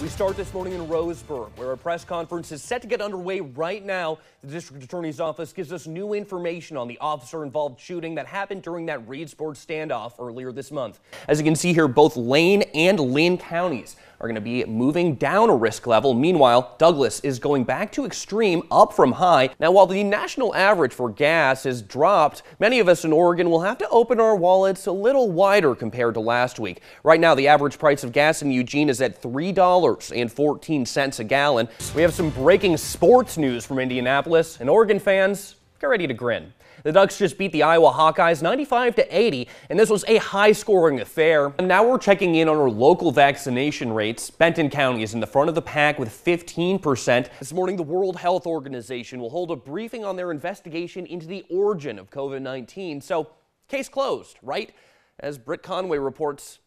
We start this morning in Roseburg, where a press conference is set to get underway right now. The district attorney's office gives us new information on the officer-involved shooting that happened during that Reedsport standoff earlier this month. As you can see here, both Lane and Linn counties are going to be moving down a risk level. Meanwhile, Douglas is going back to extreme, up from high. Now, while the national average for gas has dropped, many of us in Oregon will have to open our wallets a little wider compared to last week. Right now, the average price of gas in Eugene is at $3.14 a gallon. We have some breaking sports news from Indianapolis, and Oregon fans, get ready to grin. The Ducks just beat the Iowa Hawkeyes 95-80, and this was a high-scoring affair. And now we're checking in on our local vaccination rates. Benton County is in the front of the pack with 15%. This morning, the World Health Organization will hold a briefing on their investigation into the origin of COVID-19. So, case closed, right? As Britt Conway reports,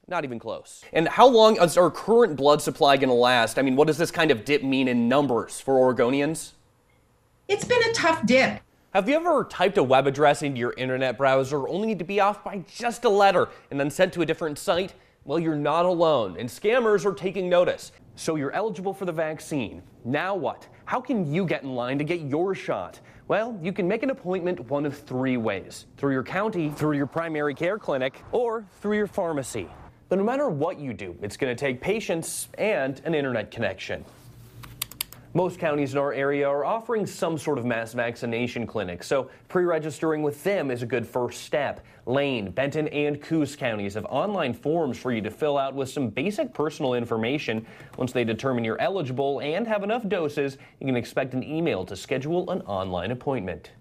not even close. And how long is our current blood supply going to last? I mean, what does this kind of dip mean in numbers for Oregonians? It's been a tough dip. Have you ever typed a web address into your internet browser only to be off by just a letter and then sent to a different site? Well, you're not alone, and scammers are taking notice. So you're eligible for the vaccine. Now what? How can you get in line to get your shot? Well, you can make an appointment one of three ways: through your county, through your primary care clinic, or through your pharmacy. But no matter what you do, it's going to take patience and an internet connection. Most counties in our area are offering some sort of mass vaccination clinic, so pre-registering with them is a good first step. Lane, Benton, and Coos counties have online forms for you to fill out with some basic personal information. Once they determine you're eligible and have enough doses, you can expect an email to schedule an online appointment.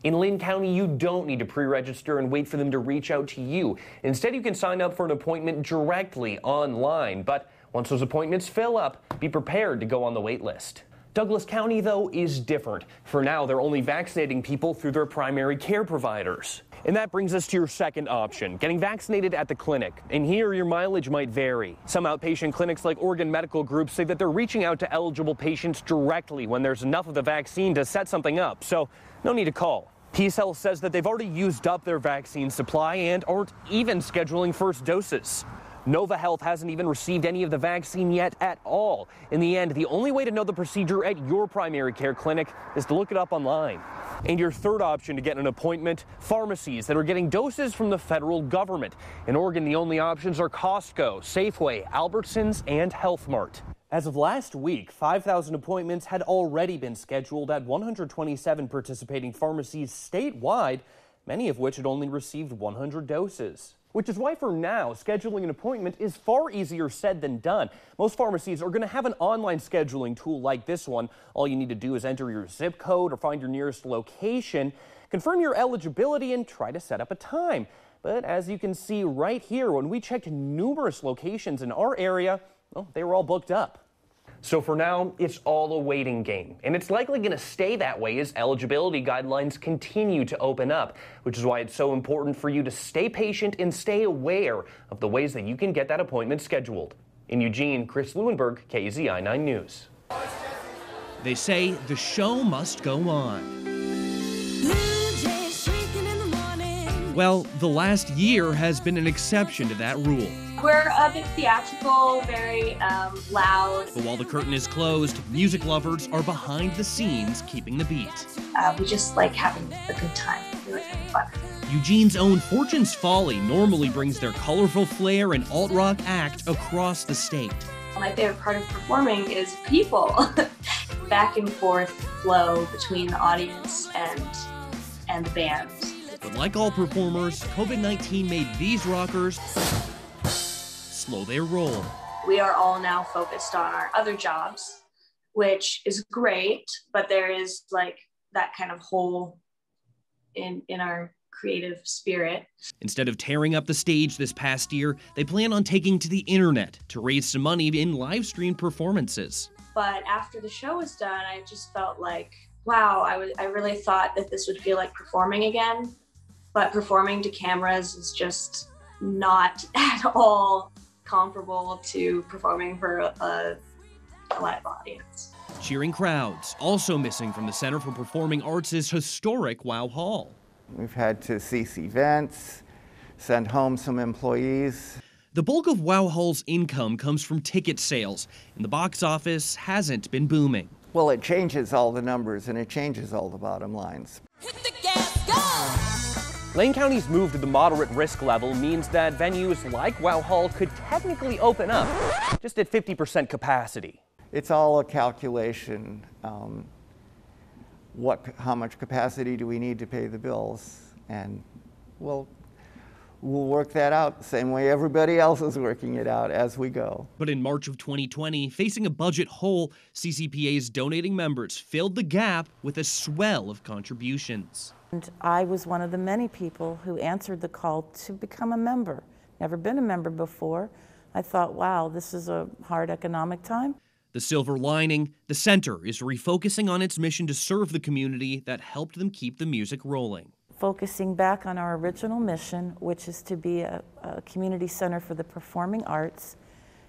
In Linn County, you don't need to pre-register and wait for them to reach out to you. Instead, you can sign up for an appointment directly online, but once those appointments fill up, be prepared to go on the wait list. Douglas County, though, is different. For now, they're only vaccinating people through their primary care providers. And that brings us to your second option, getting vaccinated at the clinic. And here, your mileage might vary. Some outpatient clinics like Oregon Medical Group say that they're reaching out to eligible patients directly when there's enough of the vaccine to set something up, so no need to call. Peace Health says that they've already used up their vaccine supply and aren't even scheduling first doses. Nova Health hasn't even received any of the vaccine yet at all. In the end, the only way to know the procedure at your primary care clinic is to look it up online. And your third option to get an appointment, pharmacies that are getting doses from the federal government. In Oregon, the only options are Costco, Safeway, Albertsons, and Health Mart. As of last week, 5,000 appointments had already been scheduled at 127 participating pharmacies statewide, many of which had only received 100 doses. Which is why for now, scheduling an appointment is far easier said than done. Most pharmacies are going to have an online scheduling tool like this one. All you need to do is enter your zip code or find your nearest location, confirm your eligibility, and try to set up a time. But as you can see right here, when we checked numerous locations in our area, well, they were all booked up. So for now, it's all a waiting game, and it's likely going to stay that way as eligibility guidelines continue to open up, which is why it's so important for you to stay patient and stay aware of the ways that you can get that appointment scheduled. In Eugene, Chris Lueneburg, KEZI 9 News. They say the show must go on. Well, the last year has been an exception to that rule. We're a bit theatrical, very loud. But while the curtain is closed, music lovers are behind the scenes keeping the beat. We just like having a good time. We like having fun. Eugene's own Fortune's Folly normally brings their colorful flair and alt-rock act across the state. My favorite part of performing is people. Back and forth flow between the audience and the band. But like all performers, COVID-19 made these rockers slow their roll. We are all now focused on our other jobs, which is great, but there is like that kind of hole in our creative spirit. Instead of tearing up the stage this past year, they plan on taking to the internet to raise some money in live stream performances. But after the show was done, I just felt like, wow, I really thought that this would feel like performing again, but performing to cameras is just not at all comparable to performing for a live audience. Cheering crowds, also missing from the Center for Performing Arts' historic Wow Hall. We've had to cease events, send home some employees. The bulk of Wow Hall's income comes from ticket sales, and the box office hasn't been booming. Well, it changes all the numbers and it changes all the bottom lines. Hit the gas, go! Lane County's move to the moderate risk level means that venues like Wow Hall could technically open up, just at 50% capacity. It's all a calculation. How much capacity do we need to pay the bills? And we'll work that out the same way everybody else is working it out as we go. But in March of 2020, facing a budget hole, CCPA's donating members filled the gap with a swell of contributions. And I was one of the many people who answered the call to become a member. Never been a member before. I thought, wow, this is a hard economic time. The silver lining, the center is refocusing on its mission to serve the community that helped them keep the music rolling. Focusing back on our original mission, which is to be a community center for the performing arts,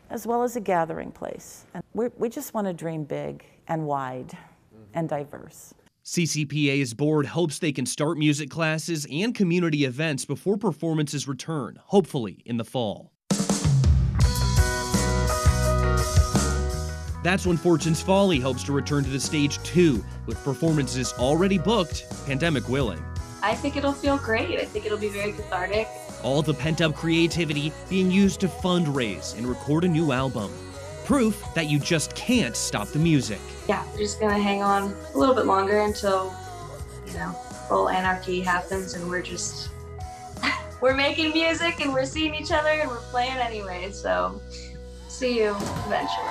as well as a gathering place. And we just want to dream big and wide and diverse. CCPA's board hopes they can start music classes and community events before performances return, hopefully in the fall. That's when Fortune's Folly hopes to return to the stage too, with performances already booked, pandemic willing. I think it'll feel great. I think it'll be very cathartic. All the pent-up creativity being used to fundraise and record a new album. Proof that you just can't stop the music. Yeah, we're just gonna hang on a little bit longer until, full anarchy happens and we're making music and we're seeing each other and we're playing anyway, so see you eventually.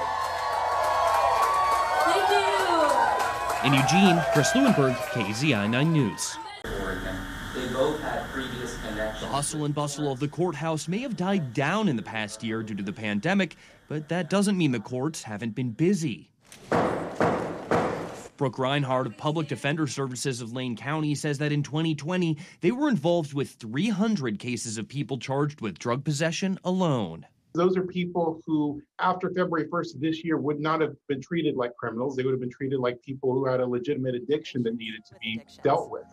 Thank you! In Eugene, Chris Lueneburg, KEZI 9 News. They both had previous connections. The hustle and bustle of the courthouse may have died down in the past year due to the pandemic, but that doesn't mean the courts haven't been busy. Brooke Reinhardt of Public Defender Services of Lane County says that in 2020, they were involved with 300 cases of people charged with drug possession alone. Those are people who, after February 1st of this year, would not have been treated like criminals. They would have been treated like people who had a legitimate addiction that needed to be dealt with.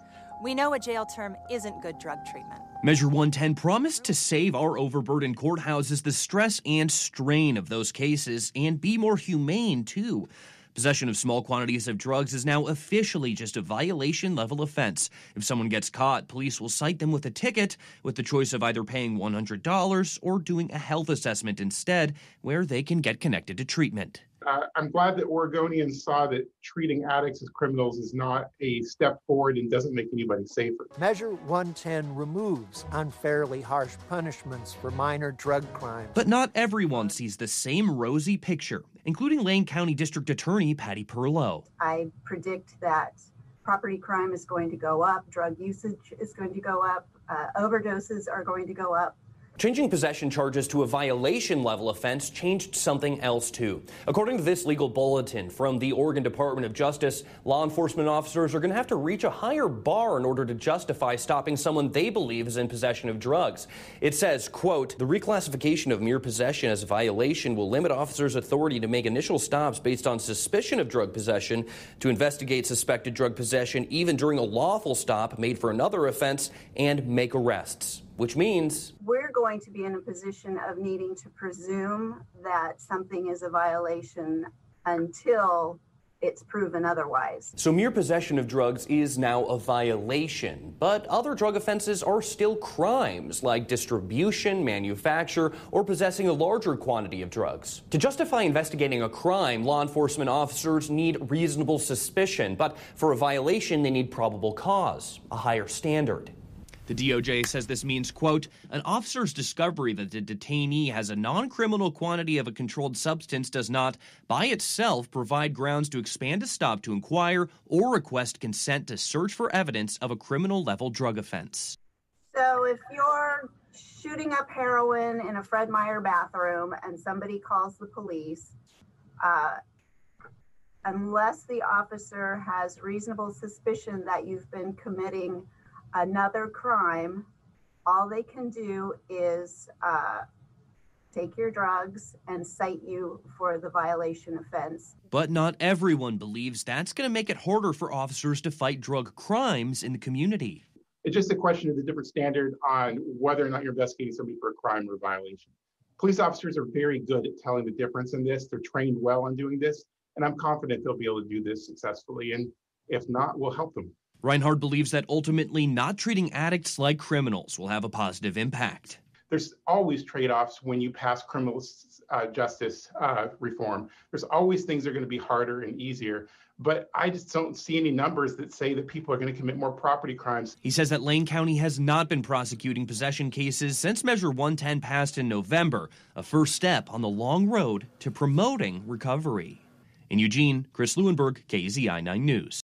We know a jail term isn't good drug treatment. Measure 110 promised to save our overburdened courthouses the stress and strain of those cases and be more humane, too. Possession of small quantities of drugs is now officially just a violation-level offense. If someone gets caught, police will cite them with a ticket, with the choice of either paying $100 or doing a health assessment instead, where they can get connected to treatment. I'm glad that Oregonians saw that treating addicts as criminals is not a step forward and doesn't make anybody safer. Measure 110 removes unfairly harsh punishments for minor drug crimes. But not everyone sees the same rosy picture, including Lane County District Attorney Patty Perlow. I predict that property crime is going to go up, drug usage is going to go up, overdoses are going to go up. Changing possession charges to a violation-level offense changed something else, too. According to this legal bulletin from the Oregon Department of Justice, law enforcement officers are going to have to reach a higher bar in order to justify stopping someone they believe is in possession of drugs. It says, quote, the reclassification of mere possession as a violation will limit officers' authority to make initial stops based on suspicion of drug possession, to investigate suspected drug possession even during a lawful stop made for another offense, and make arrests. Which means we're going to be in a position of needing to presume that something is a violation until it's proven otherwise. So mere possession of drugs is now a violation, but other drug offenses are still crimes like distribution, manufacture, or possessing a larger quantity of drugs. To justify investigating a crime, law enforcement officers need reasonable suspicion, but for a violation, they need probable cause, a higher standard. The DOJ says this means, quote, an officer's discovery that the detainee has a non-criminal quantity of a controlled substance does not, by itself, provide grounds to expand a stop to inquire or request consent to search for evidence of a criminal-level drug offense. So if you're shooting up heroin in a Fred Meyer bathroom and somebody calls the police, unless the officer has reasonable suspicion that you've been committing another crime, all they can do is take your drugs and cite you for the violation offense. But not everyone believes that's going to make it harder for officers to fight drug crimes in the community. It's just a question of the different standard on whether or not you're investigating somebody for a crime or a violation. Police officers are very good at telling the difference in this. They're trained well on doing this, and I'm confident they'll be able to do this successfully. And if not, we'll help them. Reinhardt believes that ultimately not treating addicts like criminals will have a positive impact. There's always trade-offs when you pass criminal justice reform. There's always things that are going to be harder and easier, but I just don't see any numbers that say that people are going to commit more property crimes. He says that Lane County has not been prosecuting possession cases since Measure 110 passed in November, a first step on the long road to promoting recovery. In Eugene, Chris Lueneburg, KEZI 9 News.